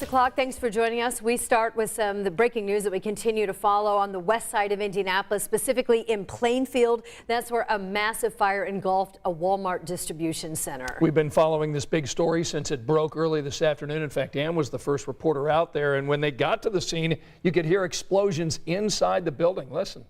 O'clock. Thanks for joining us. We start with the breaking news that we continue to follow on the west side of Indianapolis, specifically in Plainfield. That's where a massive fire engulfed a Walmart distribution center. We've been following this big story since it broke early this afternoon. In fact, Ann was the first reporter out there, and when they got to the scene, you could hear explosions inside the building. Listen.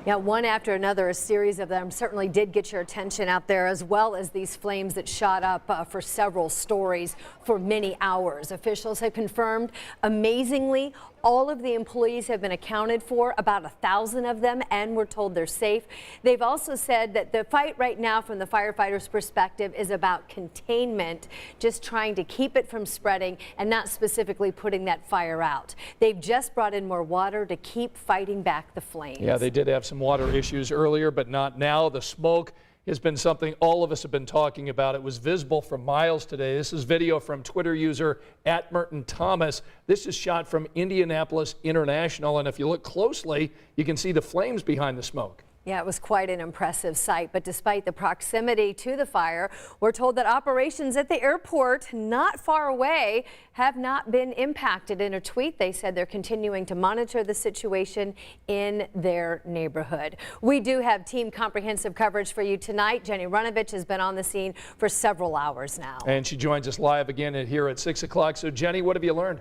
Yeah, one after another, a series of them certainly did get your attention out there, as well as these flames that shot up for several stories for many hours. Officials have confirmed, amazingly, all of the employees have been accounted for, about 1,000 of them, and we're told they're safe. They've also said that the fight right now from the firefighters' perspective is about containment, just trying to keep it from spreading and not specifically putting that fire out. They've just brought in more water to keep fighting back the flames. Yeah, they did have some water issues earlier, but not now. The smoke has been something all of us have been talking about. It was visible for miles today. This is video from Twitter user @MertonThomas. This is shot from Indianapolis International, and if you look closely, you can see the flames behind the smoke. Yeah, it was quite an impressive sight, but despite the proximity to the fire, we're told that operations at the airport not far away have not been impacted. In a tweet, they said they're continuing to monitor the situation in their neighborhood. We do have team comprehensive coverage for you tonight. Jenny Runovich has been on the scene for several hours now. And she joins us live again here at 6 o'clock. So, Jenny, what have you learned?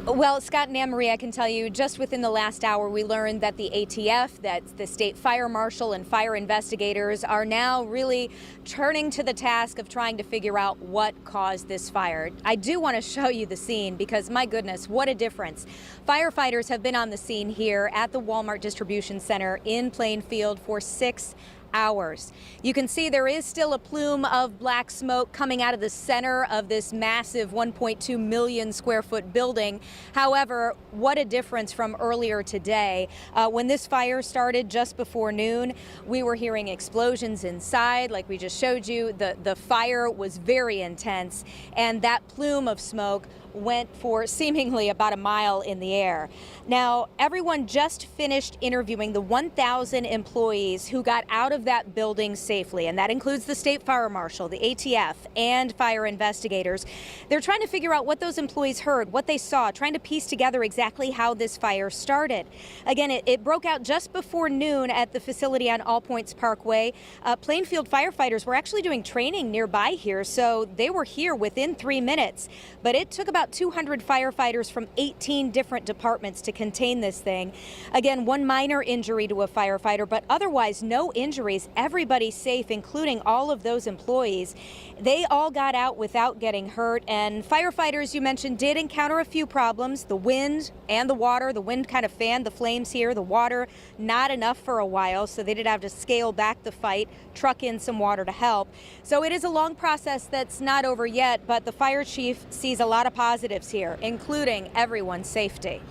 Well, Scott and Anne Marie, I can tell you just within the last hour, we learned that the ATF, that's the state fire marshal and fire investigators, are now really turning to the task of trying to figure out what caused this fire. I do want to show you the scene because, my goodness, what a difference. Firefighters have been on the scene here at the Walmart distribution center in Plainfield for 6 hours. You can see there is still a plume of black smoke coming out of the center of this massive 1.2 million square foot building. However, what a difference from earlier today. When this fire started just before noon, we were hearing explosions inside. Like we just showed you, the fire was very intense, and that plume of smoke went for seemingly about a mile in the air. Now, everyone just finished interviewing the 1,000 employees who got out of that building safely, and that includes the state fire marshal, the ATF, and fire investigators. They're trying to figure out what those employees heard, what they saw, trying to piece together exactly how this fire started. Again, it broke out just before noon at the facility on All Points Parkway. Plainfield firefighters were actually doing training nearby here, so they were here within 3 minutes. But it took about 200 firefighters from 18 different departments to contain this thing. Again, one minor injury to a firefighter, but otherwise no injuries. Everybody safe, including all of those employees. They all got out without getting hurt, and firefighters, you mentioned, did encounter a few problems. The wind and the water. The wind kind of fanned the flames here. The water, not enough for a while, so they did have to scale back the fight, truck in some water to help. So it is a long process that's not over yet, but the fire chief sees a lot of positives here, including everyone's safety.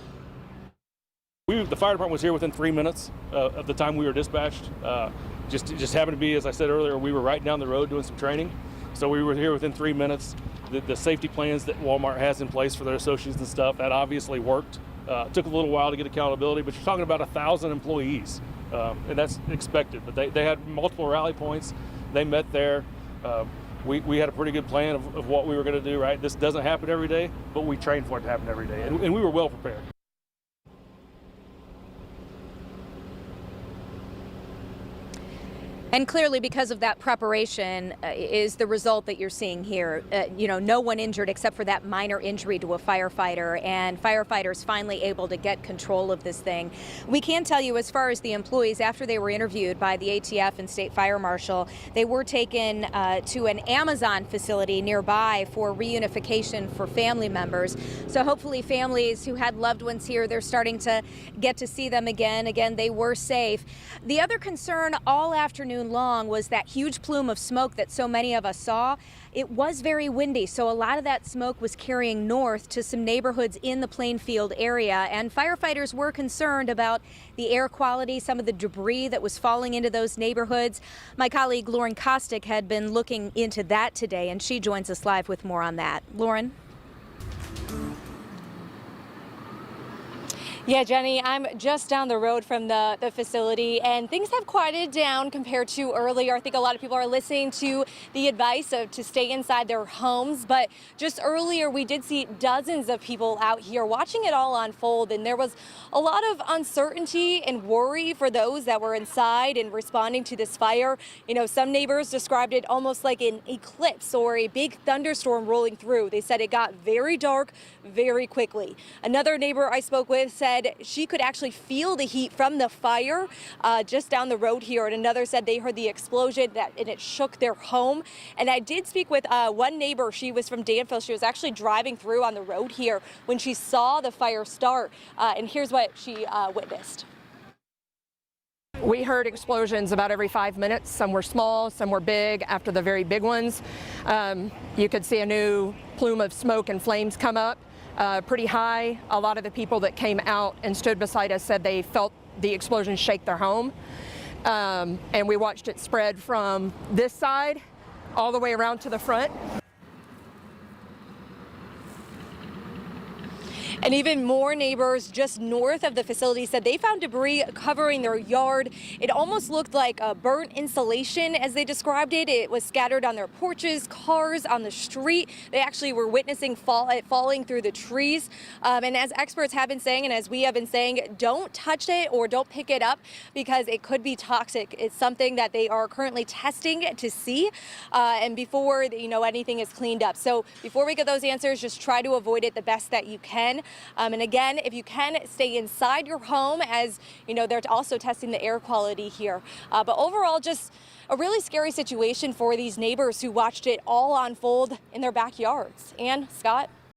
The fire department was here within 3 minutes of the time we were dispatched. Just happened to be, as I said earlier, we were right down the road doing some training. So we were here within 3 minutes. The safety plans that Walmart has in place for their associates and stuff, that obviously worked. Took a little while to get accountability, but you're talking about 1,000 employees, and that's expected. But they had multiple rally points. They met there. We had a pretty good plan of what we were going to do, right? This doesn't happen every day, but we trained for it to happen every day, and we were well prepared. And clearly, because of that preparation, is the result that you're seeing here. No one injured except for that minor injury to a firefighter, and firefighters finally able to get control of this thing. We can tell you, as far as the employees, after they were interviewed by the ATF and state fire marshal, they were taken to an Amazon facility nearby for reunification for family members. So hopefully families who had loved ones here, they're starting to get to see them again. Again, they were safe. The other concern all afternoon long was that huge plume of smoke that so many of us saw. It was very windy, so a lot of that smoke was carrying north to some neighborhoods in the Plainfield area, and firefighters were concerned about the air quality, some of the debris that was falling into those neighborhoods. My colleague Lauren Kostick had been looking into that today, and she joins us live with more on that. Lauren? Yeah, Jenny, I'm just down the road from the facility, and things have quieted down compared to earlier. I think a lot of people are listening to the advice to stay inside their homes, but just earlier we did see dozens of people out here watching it all unfold, and there was a lot of uncertainty and worry for those that were inside and responding to this fire. You know, some neighbors described it almost like an eclipse or a big thunderstorm rolling through. They said it got very dark very quickly. Another neighbor I spoke with said she could actually feel the heat from the fire just down the road here. And another said they heard the explosion and it shook their home. And I did speak with one neighbor. She was from Danville. She was actually driving through on the road here when she saw the fire start. And here's what she witnessed. We heard explosions about every 5 minutes. Some were small, some were big. After the very big ones, you could see a new plume of smoke and flames come up. Pretty high. A lot of the people that came out and stood beside us said they felt the explosion shake their home. And we watched it spread from this side all the way around to the front. And even more neighbors just north of the facility said they found debris covering their yard. It almost looked like a burnt insulation, as they described it. It was scattered on their porches, cars, on the street. They actually were witnessing it falling through the trees. And as experts have been saying, and as we have been saying, don't touch it or don't pick it up because it could be toxic. It's something that they are currently testing to see and before anything is cleaned up. So before we get those answers, just try to avoid it the best that you can. And again, if you can, stay inside your home, as they're also testing the air quality here. But overall, just a really scary situation for these neighbors who watched it all unfold in their backyards. And Scott?